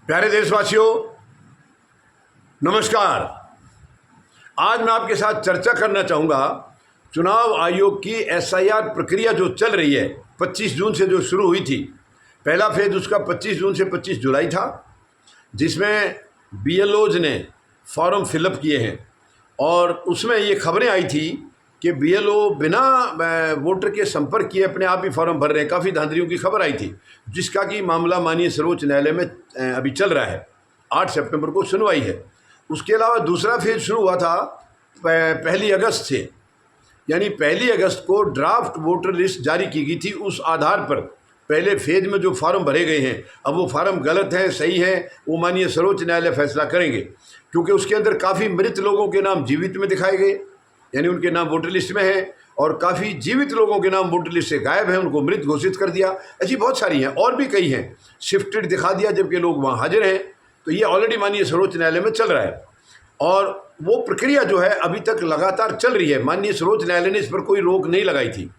प्यारे देशवासियों, नमस्कार। आज मैं आपके साथ चर्चा करना चाहूँगा चुनाव आयोग की एसआईआर प्रक्रिया जो चल रही है 25 जून से जो शुरू हुई थी। पहला फेज उसका 25 जून से 25 जुलाई था, जिसमें बीएलओज ने फॉर्म फिलअप किए हैं और उसमें ये खबरें आई थी कि बीएलओ बिना वोटर के संपर्क किए अपने आप ही फॉर्म भर रहे हैं। काफ़ी धांधलियों की खबर आई थी, जिसका कि मामला माननीय सर्वोच्च न्यायालय में अभी चल रहा है। 8 सितंबर को सुनवाई है। उसके अलावा दूसरा फेज शुरू हुआ था 1 अगस्त से, यानी 1 अगस्त को ड्राफ्ट वोटर लिस्ट जारी की गई थी। उस आधार पर पहले फेज में जो फार्म भरे गए हैं, अब वो फार्म गलत हैं सही हैं, वो माननीय सर्वोच्च न्यायालय फैसला करेंगे, क्योंकि उसके अंदर काफ़ी मृत लोगों के नाम जीवित में दिखाए गए, यानी उनके नाम वोटर लिस्ट में है, और काफ़ी जीवित लोगों के नाम वोटर लिस्ट से गायब हैं, उनको मृत घोषित कर दिया। ऐसी बहुत सारी हैं, और भी कई हैं, शिफ्टेड दिखा दिया जबकि लोग वहाँ हाजिर हैं। तो ये ऑलरेडी माननीय सर्वोच्च न्यायालय में चल रहा है और वो प्रक्रिया जो है अभी तक लगातार चल रही है। माननीय सर्वोच्च न्यायालय ने इस पर कोई रोक नहीं लगाई थी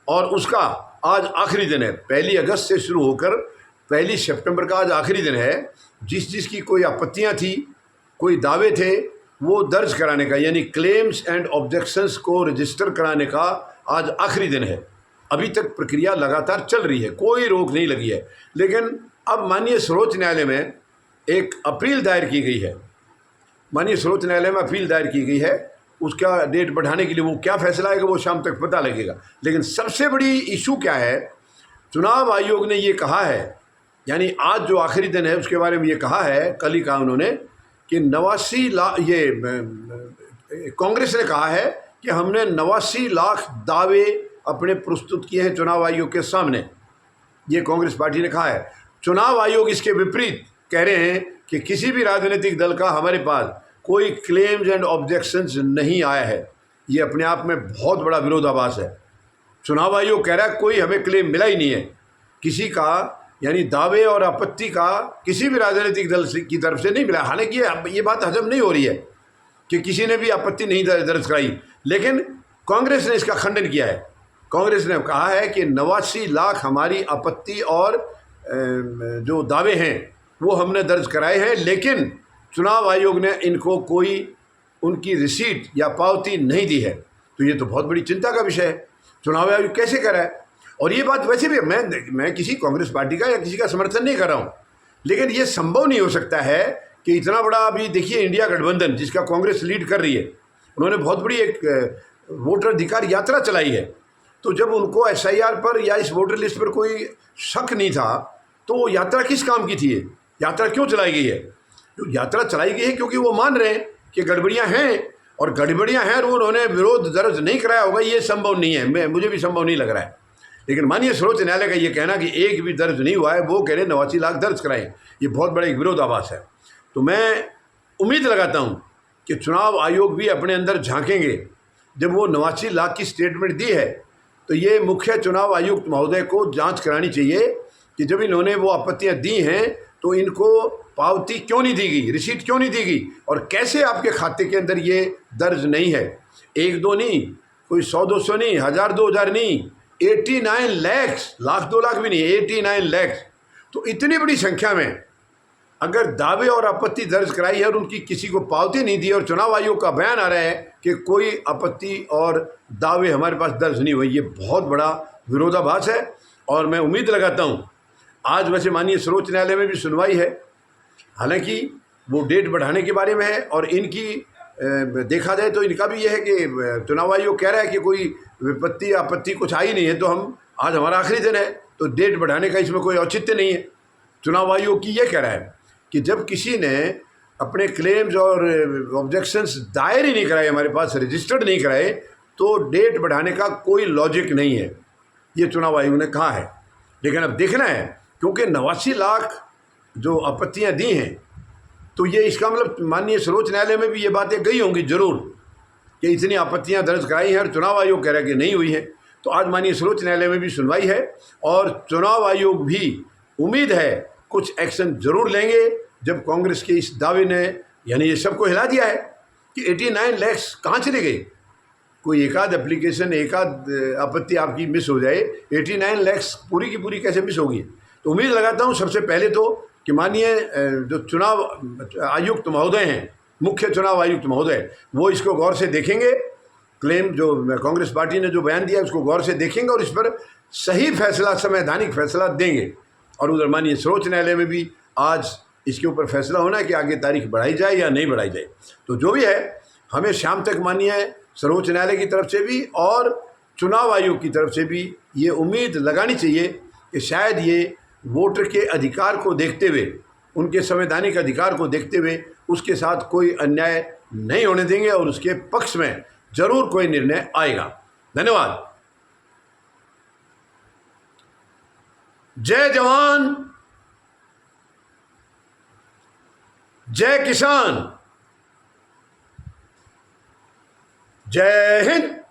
और उसका आज आखिरी दिन है। 1 अगस्त से शुरू होकर 1 सितंबर का आज आखिरी दिन है। जिसकी कोई आपत्तियाँ थी, कोई दावे थे, वो दर्ज कराने का, यानी क्लेम्स एंड ऑब्जेक्शंस को रजिस्टर कराने का आज आखिरी दिन है। अभी तक प्रक्रिया लगातार चल रही है, कोई रोक नहीं लगी है। लेकिन अब माननीय सर्वोच्च न्यायालय में एक अपील दायर की गई है। माननीय सर्वोच्च न्यायालय में अपील दायर की गई है। उसका डेट बढ़ाने के लिए वो क्या फैसला आएगा वो शाम तक पता लगेगा। लेकिन सबसे बड़ी इशू क्या है, चुनाव आयोग ने ये कहा है, यानी आज जो आखिरी दिन है उसके बारे में ये कहा है, कल ही कहा उन्होंने, कि 89 लाख, ये कांग्रेस ने कहा है कि हमने 89 लाख दावे अपने प्रस्तुत किए हैं चुनाव आयोग के सामने। ये कांग्रेस पार्टी ने कहा है। चुनाव आयोग इसके विपरीत कह रहे हैं कि किसी भी राजनीतिक दल का हमारे पास कोई क्लेम्स एंड ऑब्जेक्शंस नहीं आया है। ये अपने आप में बहुत बड़ा विरोधाभास है। चुनाव आयोग कह रहा है कोई हमें क्लेम मिला ही नहीं है किसी का, यानी दावे और आपत्ति का किसी भी राजनीतिक दल की तरफ से नहीं मिला। हालांकि ये बात हजम नहीं हो रही है कि किसी ने भी आपत्ति नहीं दर्ज कराई, लेकिन कांग्रेस ने इसका खंडन किया है। कांग्रेस ने कहा है कि 89 लाख हमारी आपत्ति और जो दावे हैं वो हमने दर्ज कराए हैं, लेकिन चुनाव आयोग ने इनको कोई उनकी रिसीट या पावती नहीं दी है। तो ये तो बहुत बड़ी चिंता का विषय है। चुनाव आयोग कैसे कर रहा है? और ये बात वैसे भी मैं किसी कांग्रेस पार्टी का या किसी का समर्थन नहीं कर रहा हूँ, लेकिन ये संभव नहीं हो सकता है कि इतना बड़ा, अभी देखिए इंडिया गठबंधन जिसका कांग्रेस लीड कर रही है, उन्होंने बहुत बड़ी एक वोटर अधिकार यात्रा चलाई है। तो जब उनको एसआईआर पर या इस वोटर लिस्ट पर कोई शक नहीं था, तो वो यात्रा किस काम की थी? यात्रा क्यों चलाई गई है? तो यात्रा चलाई गई है क्योंकि वो मान रहे हैं कि गड़बड़ियाँ हैं, और गड़बड़ियाँ हैं और उन्होंने विरोध दर्ज नहीं कराया होगा, ये संभव नहीं है। मुझे भी संभव नहीं लग रहा है। लेकिन माननीय सर्वोच्च न्यायालय का ये कहना कि एक भी दर्ज नहीं हुआ है, वो कह रहे 89 लाख दर्ज कराएं, ये बहुत बड़ा एक विरोधाभास है। तो मैं उम्मीद लगाता हूँ कि चुनाव आयोग भी अपने अंदर झांकेंगे। जब वो 89 लाख की स्टेटमेंट दी है, तो ये मुख्य चुनाव आयुक्त महोदय को जांच करानी चाहिए कि जब इन्होंने वो आपत्तियाँ दी हैं तो इनको पावती क्यों नहीं दी गई, रिसीट क्यों नहीं दी गई, और कैसे आपके खाते के अंदर ये दर्ज नहीं है। 1-2 नहीं, कोई 100-200 नहीं, 1000-2000 नहीं, 89 लाख 2 लाख भी नहीं, 89 लाख। तो इतनी बड़ी संख्या में अगर दावे और आपत्ति दर्ज कराई है और उनकी किसी को पावती नहीं दी, और चुनाव आयोग का बयान आ रहा है कि कोई आपत्ति और दावे हमारे पास दर्ज नहीं हुए, ये बहुत बड़ा विरोधाभास है। और मैं उम्मीद लगाता हूँ, आज वैसे माननीय सर्वोच्च न्यायालय में भी सुनवाई है, हालांकि वो डेट बढ़ाने के बारे में है, और इनकी देखा जाए तो इनका भी ये है कि चुनाव आयोग कह रहा है कि कोई विपत्ति आपत्ति कुछ आई नहीं है, तो हम आज हमारा आखिरी दिन है, तो डेट बढ़ाने का इसमें कोई औचित्य नहीं है। चुनाव आयोग की ये कह रहा है कि जब किसी ने अपने क्लेम्स और ऑब्जेक्शंस दायर ही नहीं कराए, हमारे पास रजिस्टर्ड नहीं कराए, तो डेट बढ़ाने का कोई लॉजिक नहीं है, ये चुनाव आयोग ने कहा है। लेकिन अब देखना है, क्योंकि 89 लाख जो आपत्तियां दी हैं, तो ये इसका मतलब माननीय सर्वोच्च न्यायालय में भी ये बातें गई होंगी जरूर कि इतनी आपत्तियां दर्ज कराई हैं, और चुनाव आयोग कह रहा है कि नहीं हुई हैं। तो आज माननीय सर्वोच्च न्यायालय में भी सुनवाई है, और चुनाव आयोग भी उम्मीद है कुछ एक्शन जरूर लेंगे। जब कांग्रेस के इस दावे ने, यानी ये सबको हिला दिया है कि 89 लाख कहाँ चले गए, कोई एकाध एप्लीकेशन, एकाध आपत्ति आपकी मिस हो जाए, 89 लाख पूरी की पूरी कैसे मिस होगी? तो उम्मीद लगाता हूँ सबसे पहले तो कि माननीय जो चुनाव आयुक्त महोदय हैं, मुख्य चुनाव आयुक्त महोदय, वो इसको गौर से देखेंगे। क्लेम जो कांग्रेस पार्टी ने जो बयान दिया उसको गौर से देखेंगे और इस पर सही फैसला, संवैधानिक फैसला देंगे। और उधर माननीय सर्वोच्च न्यायालय में भी आज इसके ऊपर फैसला होना है कि आगे तारीख बढ़ाई जाए या नहीं बढ़ाई जाए। तो जो भी है, हमें शाम तक माननीय सर्वोच्च न्यायालय की तरफ से भी और चुनाव आयोग की तरफ से भी ये उम्मीद लगानी चाहिए कि शायद ये वोटर के अधिकार को देखते हुए, उनके संवैधानिक अधिकार को देखते हुए उसके साथ कोई अन्याय नहीं होने देंगे और उसके पक्ष में जरूर कोई निर्णय आएगा। धन्यवाद। जय जवान, जय किसान, जय हिंद।